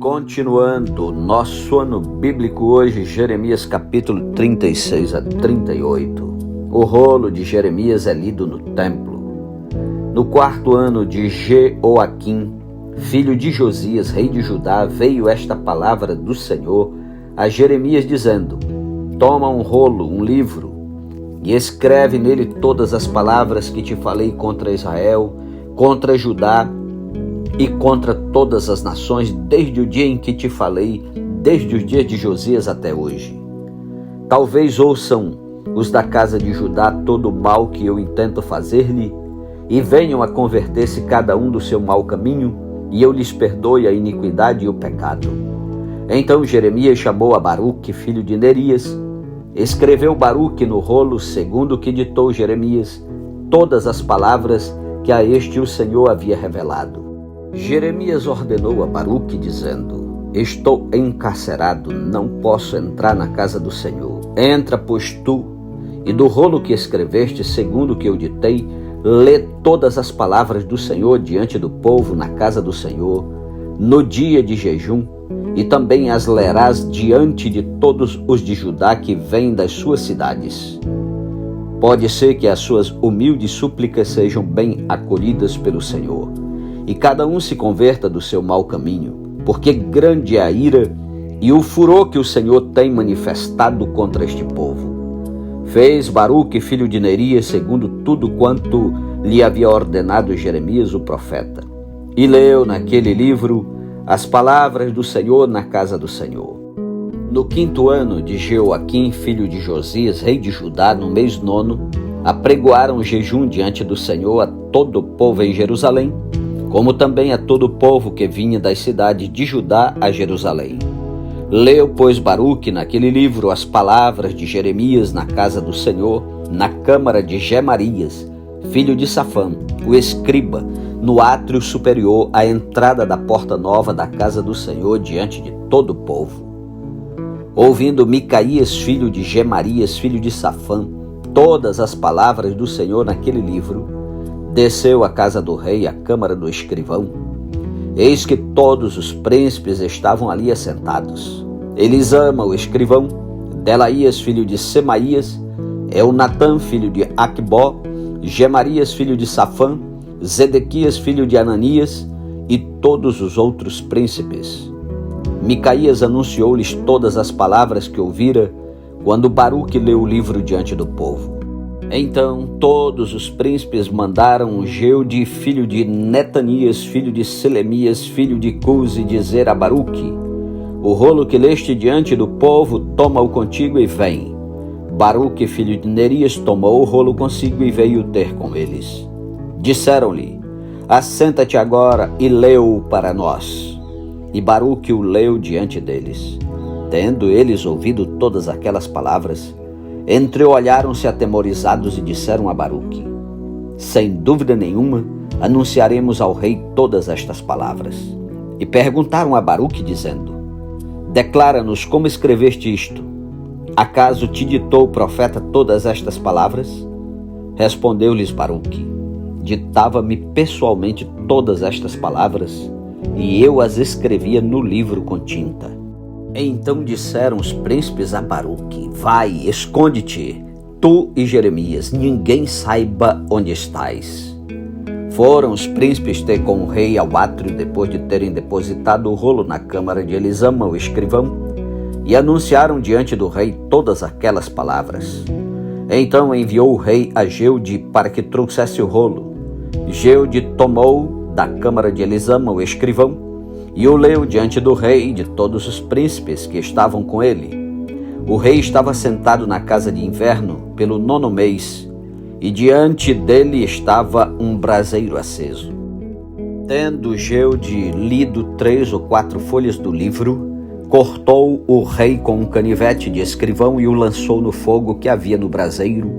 Continuando nosso ano bíblico hoje, Jeremias capítulo 36 a 38. O rolo de Jeremias é lido no templo. No 4º ano de Jeoaquim, filho de Josias, rei de Judá, veio esta palavra do Senhor a Jeremias dizendo: Toma um rolo, um livro, e escreve nele todas as palavras que te falei contra Israel, contra Judá e contra todas as nações, desde o dia em que te falei, desde os dias de Josias até hoje. Talvez ouçam os da casa de Judá todo o mal que eu intento fazer-lhe, e venham a converter-se cada um do seu mau caminho, e eu lhes perdoe a iniquidade e o pecado. Então Jeremias chamou a Baruque, filho de Nerias. Escreveu Baruque no rolo, segundo o que ditou Jeremias, todas as palavras que a este o Senhor havia revelado. Jeremias ordenou a Baruque, dizendo: Estou encarcerado, não posso entrar na casa do Senhor. Entra, pois, tu, e do rolo que escreveste, segundo o que eu ditei, lê todas as palavras do Senhor diante do povo na casa do Senhor, no dia de jejum, e também as lerás diante de todos os de Judá que vêm das suas cidades. Pode ser que as suas humildes súplicas sejam bem acolhidas pelo Senhor, e cada um se converta do seu mau caminho, porque grande é a ira e o furor que o Senhor tem manifestado contra este povo. Fez Baruque, filho de Nerias, segundo tudo quanto lhe havia ordenado Jeremias, o profeta, e leu naquele livro as palavras do Senhor na casa do Senhor. No 5º ano de Jeoaquim, filho de Josias, rei de Judá, no mês 9, apregoaram jejum diante do Senhor a todo o povo em Jerusalém, como também a todo o povo que vinha das cidades de Judá a Jerusalém. Leu, pois, Baruque naquele livro as palavras de Jeremias na casa do Senhor, na câmara de Gemarias, filho de Safã, o escriba, no átrio superior, à entrada da porta nova da casa do Senhor, diante de todo o povo. Ouvindo Micaías, filho de Gemarias, filho de Safã, todas as palavras do Senhor naquele livro, desceu à casa do rei, à câmara do escrivão. Eis que todos os príncipes estavam ali assentados. Elisama, o escrivão, Delaías, filho de Semaías, Elnatã, filho de Aquibó, Gemarias, filho de Safã, Zedequias, filho de Ananias, e todos os outros príncipes. Micaías anunciou-lhes todas as palavras que ouvira, quando Baruque leu o livro diante do povo. Então todos os príncipes mandaram Jeude, filho de Netanias, filho de Selemias, filho de Cusi, dizer a Baruque: O rolo que leste diante do povo, toma-o contigo e vem. Baruque, filho de Nerias, tomou o rolo consigo e veio ter com eles. Disseram-lhe: Assenta-te agora e lê-o para nós. E Baruque o leu diante deles. Tendo eles ouvido todas aquelas palavras, entreolharam-se atemorizados e disseram a Baruque: Sem dúvida nenhuma, anunciaremos ao rei todas estas palavras. E perguntaram a Baruque, dizendo: Declara-nos como escreveste isto. Acaso te ditou o profeta todas estas palavras? Respondeu-lhes Baruque: Ditava-me pessoalmente todas estas palavras, e eu as escrevia no livro com tinta. Então disseram os príncipes a Baruque: Vai, esconde-te, tu e Jeremias, ninguém saiba onde estás. Foram os príncipes ter com o rei ao átrio, depois de terem depositado o rolo na câmara de Elisama, o escrivão, e anunciaram diante do rei todas aquelas palavras. Então enviou o rei a Jeude para que trouxesse o rolo. Jeude tomou da câmara de Elisama, o escrivão, e o leu diante do rei e de todos os príncipes que estavam com ele. O rei estava sentado na casa de inverno pelo 9º mês, e diante dele estava um braseiro aceso. Tendo Jeude lido 3 ou 4 folhas do livro, cortou o rei com um canivete de escrivão e o lançou no fogo que havia no braseiro,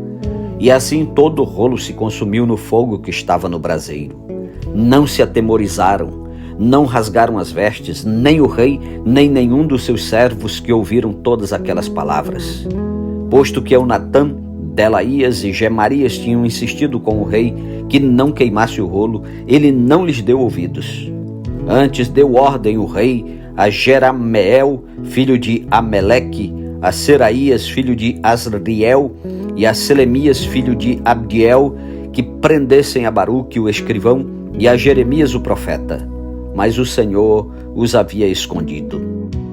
e assim todo o rolo se consumiu no fogo que estava no braseiro. Não se atemorizaram, não rasgaram as vestes, nem o rei, nem nenhum dos seus servos que ouviram todas aquelas palavras. Posto que Elnatã, Delaías e Gemarias tinham insistido com o rei que não queimasse o rolo, ele não lhes deu ouvidos. Antes deu ordem o rei a Jerameel, filho de Ameleque, a Seraías, filho de Asriel, e a Selemias, filho de Abdiel, que prendessem a Baruque, o escrivão, e a Jeremias, o profeta. Mas o Senhor os havia escondido.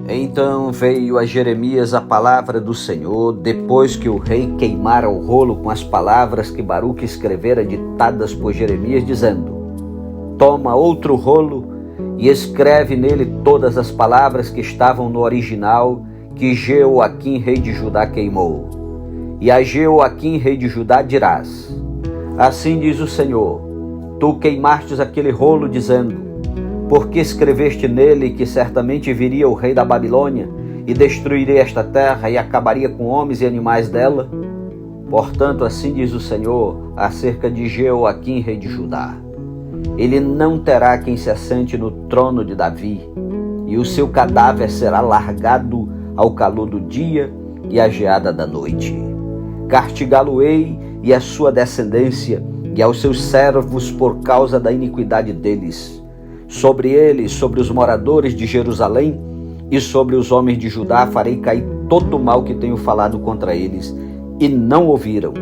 Então veio a Jeremias a palavra do Senhor, depois que o rei queimara o rolo com as palavras que Baruque escrevera ditadas por Jeremias, dizendo: toma outro rolo e escreve nele todas as palavras que estavam no original que Jeoaquim, rei de Judá, queimou. E a Jeoaquim, rei de Judá, dirás: assim diz o Senhor, tu queimastes aquele rolo, dizendo: porque escreveste nele que certamente viria o rei da Babilônia e destruiria esta terra e acabaria com homens e animais dela? Portanto, assim diz o Senhor acerca de Jeoaquim, rei de Judá: ele não terá quem se assente no trono de Davi, e o seu cadáver será largado ao calor do dia e à geada da noite. Castigá-lo-ei e a sua descendência e aos seus servos por causa da iniquidade deles. Sobre eles, sobre os moradores de Jerusalém e sobre os homens de Judá farei cair todo o mal que tenho falado contra eles, e não ouviram.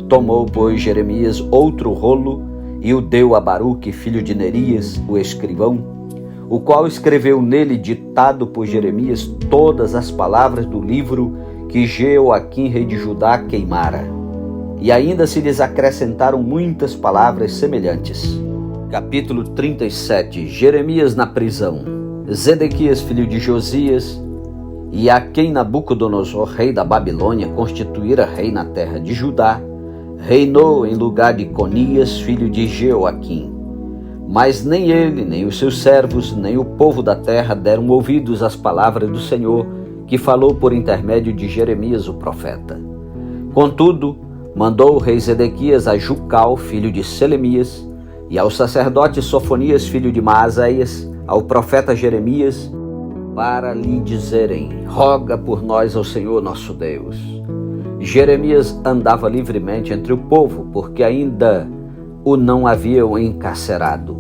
Tomou, pois, Jeremias outro rolo e o deu a Baruque, filho de Nerias, o escrivão, o qual escreveu nele, ditado por Jeremias, todas as palavras do livro que Jeoaquim, rei de Judá, queimara. E ainda se lhes acrescentaram muitas palavras semelhantes. Capítulo 37. Jeremias na prisão. Zedequias, filho de Josias, e a quem Nabucodonosor, rei da Babilônia, constituíra rei na terra de Judá, reinou em lugar de Conias, filho de Jeoaquim. Mas nem ele, nem os seus servos, nem o povo da terra deram ouvidos às palavras do Senhor, que falou por intermédio de Jeremias, o profeta. Contudo, mandou o rei Zedequias a Jucal, filho de Selemias, e ao sacerdote Sofonias, filho de Maaseias, ao profeta Jeremias, para lhe dizerem: roga por nós ao Senhor nosso Deus. Jeremias andava livremente entre o povo, porque ainda o não haviam encarcerado.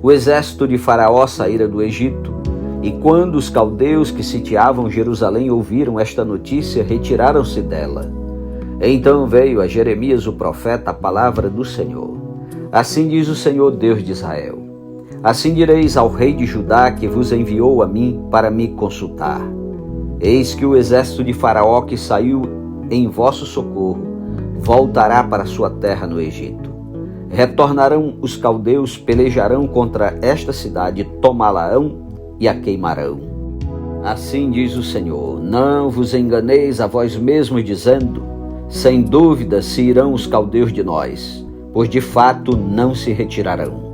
O exército de Faraó saíra do Egito, e quando os caldeus que sitiavam Jerusalém ouviram esta notícia, retiraram-se dela. Então veio a Jeremias o profeta a palavra do Senhor. Assim diz o Senhor Deus de Israel: assim direis ao rei de Judá, que vos enviou a mim para me consultar: eis que o exército de Faraó, que saiu em vosso socorro, voltará para sua terra no Egito. Retornarão os caldeus, pelejarão contra esta cidade, tomá-la-ão e a queimarão. Assim diz o Senhor: não vos enganeis a vós mesmos, dizendo: sem dúvida se irão os caldeus de nós, pois de fato não se retirarão.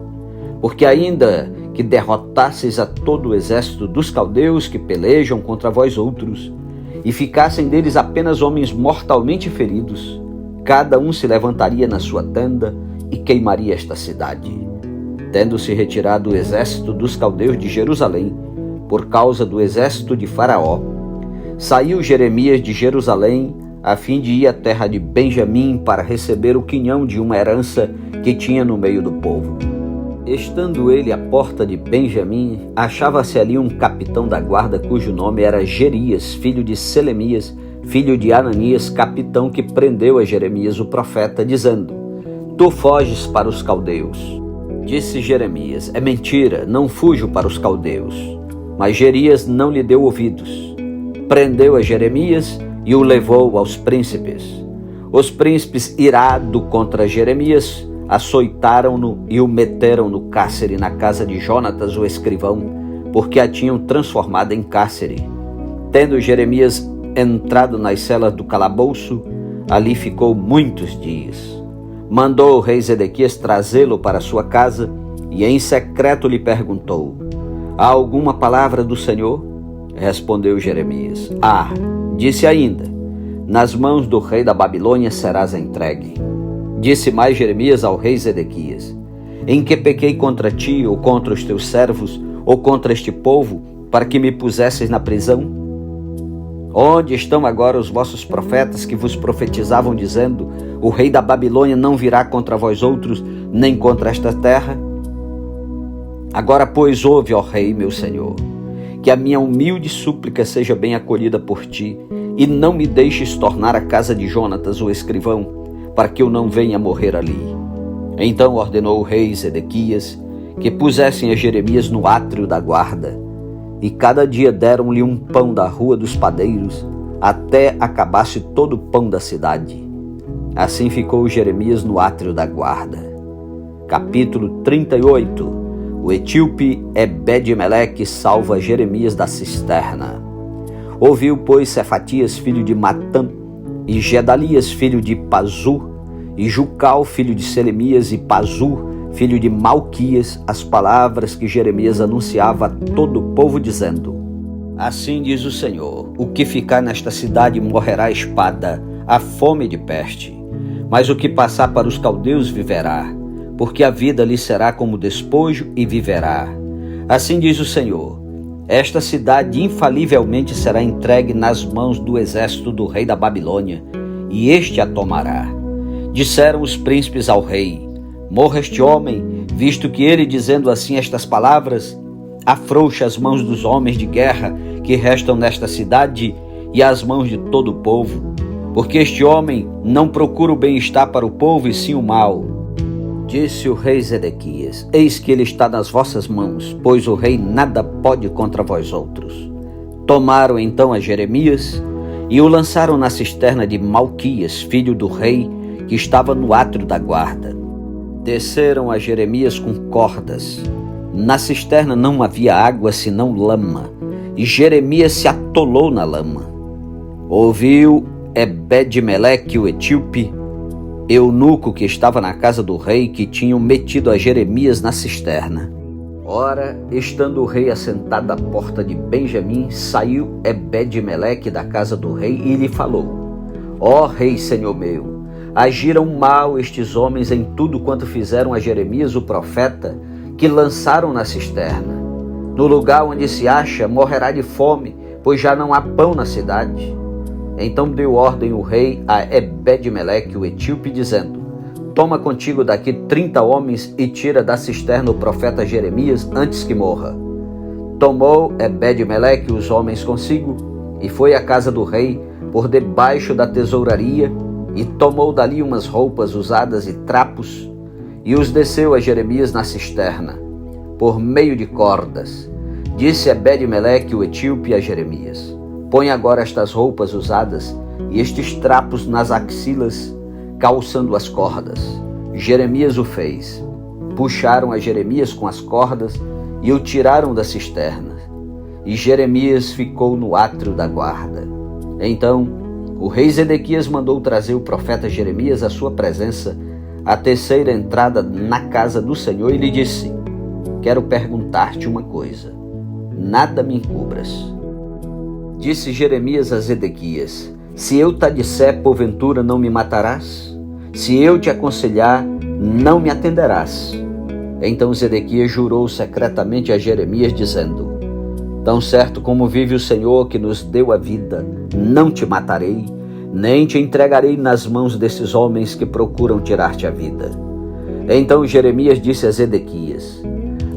Porque ainda que derrotasseis a todo o exército dos caldeus que pelejam contra vós outros, e ficassem deles apenas homens mortalmente feridos, cada um se levantaria na sua tenda e queimaria esta cidade. Tendo-se retirado o exército dos caldeus de Jerusalém, por causa do exército de Faraó, saiu Jeremias de Jerusalém, a fim de ir à terra de Benjamim para receber o quinhão de uma herança que tinha no meio do povo. Estando ele à porta de Benjamim, achava-se ali um capitão da guarda, cujo nome era Jerias, filho de Selemias, filho de Ananias, capitão, que prendeu a Jeremias o profeta, dizendo: tu foges para os caldeus. Disse Jeremias: é mentira, não fujo para os caldeus. Mas Jerias não lhe deu ouvidos. Prendeu a Jeremias e o levou aos príncipes. Os príncipes, irado contra Jeremias, açoitaram-no e o meteram no cárcere, na casa de Jonatas, o escrivão, porque a tinham transformado em cárcere. Tendo Jeremias entrado nas celas do calabouço, ali ficou muitos dias. Mandou o rei Zedequias trazê-lo para sua casa e em secreto lhe perguntou: há alguma palavra do Senhor? Respondeu Jeremias: Disse ainda: nas mãos do rei da Babilônia serás entregue. Disse mais Jeremias ao rei Zedequias: em que pequei contra ti, ou contra os teus servos, ou contra este povo, para que me pusesses na prisão? Onde estão agora os vossos profetas que vos profetizavam, dizendo: o rei da Babilônia não virá contra vós outros, nem contra esta terra? Agora, pois, ouve, ó rei, meu senhor, que a minha humilde súplica seja bem acolhida por ti, e não me deixes tornar à casa de Jonatas, o escrivão, para que eu não venha morrer ali. Então ordenou o rei Zedequias que pusessem a Jeremias no átrio da guarda, e cada dia deram-lhe um pão da rua dos padeiros, até acabasse todo o pão da cidade. Assim ficou Jeremias no átrio da guarda. Capítulo 38. O etíope Ebed-Meleque salva Jeremias da cisterna. Ouviu, pois, Cefatias, filho de Matã, e Gedalias, filho de Pazur, e Jucal, filho de Selemias, e Pazur, filho de Malquias, as palavras que Jeremias anunciava a todo o povo, dizendo: Assim diz o Senhor, o que ficar nesta cidade morrerá a espada, a fome de peste, mas o que passar para os caldeus viverá, porque a vida lhe será como despojo e viverá. Assim diz o Senhor, esta cidade infalivelmente será entregue nas mãos do exército do rei da Babilônia, e este a tomará. Disseram os príncipes ao rei: Morra este homem, visto que ele, dizendo assim estas palavras, afrouxa as mãos dos homens de guerra que restam nesta cidade e as mãos de todo o povo, porque este homem não procura o bem-estar para o povo e sim o mal. Disse o rei Zedequias: Eis que ele está nas vossas mãos, pois o rei nada pode contra vós outros. Tomaram então a Jeremias e o lançaram na cisterna de Malquias, filho do rei, que estava no átrio da guarda. Desceram a Jeremias com cordas. Na cisterna não havia água senão lama, e Jeremias se atolou na lama. Ouviu Ebed-Meleque, o etíope, eunuco que estava na casa do rei, que tinham metido a Jeremias na cisterna. Ora, estando o rei assentado à porta de Benjamim, saiu Ebed-Meleque da casa do rei e lhe falou: Ó rei, senhor meu, agiram mal estes homens em tudo quanto fizeram a Jeremias o profeta, que lançaram na cisterna. No lugar onde se acha, morrerá de fome, pois já não há pão na cidade. Então deu ordem o rei a Ebed-Meleque, o etíope, dizendo: Toma contigo daqui 30 homens e tira da cisterna o profeta Jeremias antes que morra. Tomou Ebed-Meleque os homens consigo e foi à casa do rei por debaixo da tesouraria, e tomou dali umas roupas usadas e trapos, e os desceu a Jeremias na cisterna, por meio de cordas. Disse Ebed-Meleque, o etíope, a Jeremias: Põe agora estas roupas usadas e estes trapos nas axilas, calçando as cordas. Jeremias o fez. Puxaram a Jeremias com as cordas e o tiraram da cisterna. E Jeremias ficou no átrio da guarda. Então o rei Zedequias mandou trazer o profeta Jeremias à sua presença, à terceira entrada na casa do Senhor, e lhe disse: Quero perguntar-te uma coisa, nada me encubras. Disse Jeremias a Zedequias: Se eu te disser, porventura não me matarás? Se eu te aconselhar, não me atenderás? Então Zedequias jurou secretamente a Jeremias, dizendo: Tão certo como vive o Senhor que nos deu a vida, não te matarei, nem te entregarei nas mãos desses homens que procuram tirar-te a vida. Então Jeremias disse a Zedequias: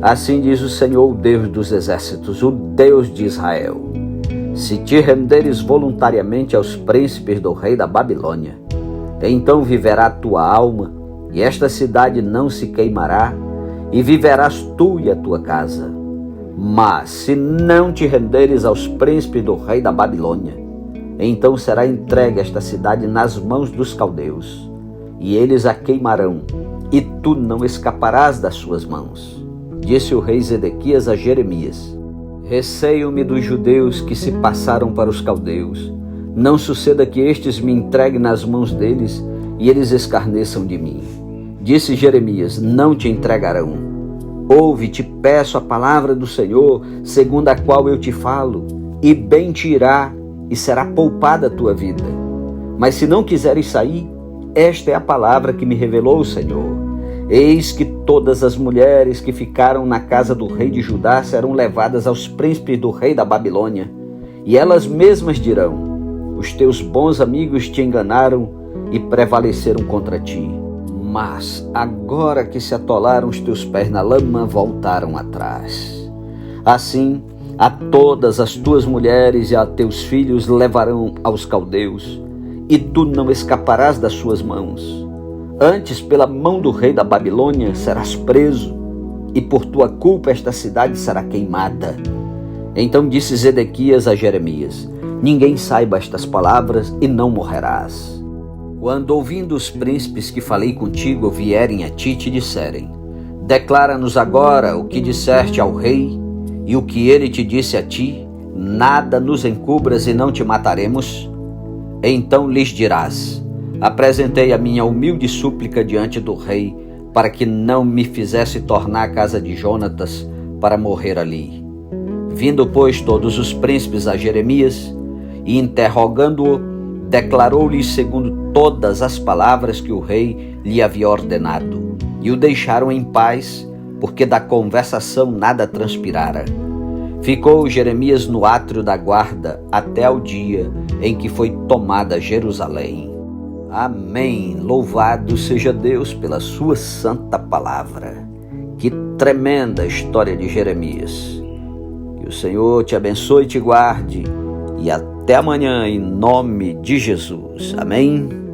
Assim diz o Senhor, o Deus dos exércitos, o Deus de Israel: Se te renderes voluntariamente aos príncipes do rei da Babilônia, então viverá tua alma, e esta cidade não se queimará, e viverás tu e a tua casa. Mas se não te renderes aos príncipes do rei da Babilônia, então será entregue esta cidade nas mãos dos caldeus, e eles a queimarão, e tu não escaparás das suas mãos. Disse o rei Zedequias a Jeremias: Receio-me dos judeus que se passaram para os caldeus. Não suceda que estes me entreguem nas mãos deles, e eles escarneçam de mim. Disse Jeremias: Não te entregarão. Ouve, te peço a palavra do Senhor, segundo a qual eu te falo, e bem te irá, e será poupada a tua vida. Mas se não quiseres sair, esta é a palavra que me revelou o Senhor. Eis que todas as mulheres que ficaram na casa do rei de Judá serão levadas aos príncipes do rei da Babilônia, e elas mesmas dirão: Os teus bons amigos te enganaram e prevaleceram contra ti. Mas agora que se atolaram os teus pés na lama, voltaram atrás. Assim, A todas as tuas mulheres e a teus filhos levarão aos caldeus, e tu não escaparás das suas mãos. Antes, pela mão do rei da Babilônia, serás preso, e por tua culpa esta cidade será queimada. Então disse Zedequias a Jeremias: ninguém saiba estas palavras, e não morrerás. Quando ouvindo os príncipes que falei contigo vierem a ti te disserem: declara-nos agora o que disseste ao rei, e o que ele te disse a ti, nada nos encubras e não te mataremos. Então lhes dirás: apresentei a minha humilde súplica diante do rei, para que não me fizesse tornar à casa de Jonatas para morrer ali. Vindo, pois, todos os príncipes a Jeremias, e interrogando-o, declarou-lhes segundo todas as palavras que o rei lhe havia ordenado, e o deixaram em paz, porque da conversação nada transpirara. Ficou Jeremias no átrio da guarda até ao dia em que foi tomada Jerusalém. Amém. Louvado seja Deus pela sua santa palavra. Que tremenda história de Jeremias. Que o Senhor te abençoe e te guarde. E até amanhã, em nome de Jesus. Amém.